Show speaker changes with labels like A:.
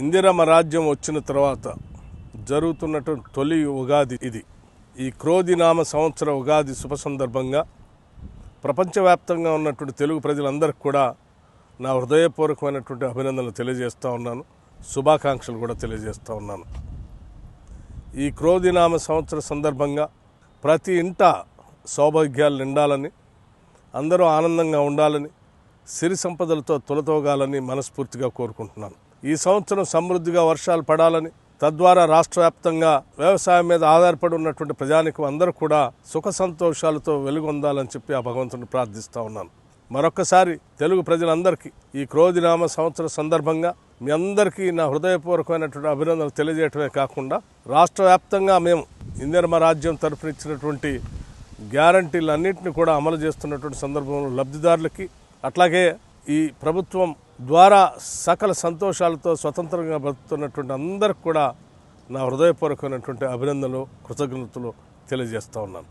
A: ఇందిరమ్మ రాజ్యం వచ్చిన తర్వాత జరుగుతున్నటువంటి తొలి ఉగాది ఇది. ఈ క్రోధినామ సంవత్సర ఉగాది శుభ సందర్భంగా ప్రపంచవ్యాప్తంగా ఉన్నటువంటి తెలుగు ప్రజలందరికీ కూడా నా హృదయపూర్వకమైనటువంటి అభినందనలు తెలియజేస్తూ ఉన్నాను, శుభాకాంక్షలు కూడా తెలియజేస్తూ ఉన్నాను. ఈ క్రోధినామ సంవత్సర సందర్భంగా ప్రతి ఇంట సౌభాగ్యాలు నిండాలని, అందరూ ఆనందంగా ఉండాలని, సిరి సంపదలతో తులతోగాలని మనస్ఫూర్తిగా కోరుకుంటున్నాను. ఈ సంవత్సరం సమృద్ధిగా వర్షాలు పడాలని, తద్వారా రాష్ట్ర వ్యాప్తంగా వ్యవసాయం మీద ఆధారపడి ఉన్నటువంటి ప్రజానికం అందరూ కూడా సుఖ సంతోషాలతో వెలుగొందాలని చెప్పి ఆ భగవంతుని ప్రార్థిస్తూ ఉన్నాను. మరొక్కసారి తెలుగు ప్రజలందరికీ ఈ క్రోధినామ సంవత్సర సందర్భంగా మీ అందరికీ నా హృదయపూర్వకమైనటువంటి అభినందనలు తెలియజేయటమే కాకుండా రాష్ట్ర వ్యాప్తంగా మేము ఇందిరమ్మ రాజ్యం తరఫున ఇచ్చినటువంటి గ్యారంటీలన్నింటినీ కూడా అమలు చేస్తున్నటువంటి సందర్భంలో లబ్ధిదారులకి, అట్లాగే ఈ ప్రభుత్వం ద్వారా సకల సంతోషాలతో స్వతంత్రంగా బతుకుతున్నటువంటి అందరికి కూడా నా హృదయపూర్వకమైనటువంటి అభినందనలు, కృతజ్ఞతలు తెలియజేస్తూ ఉన్నాను.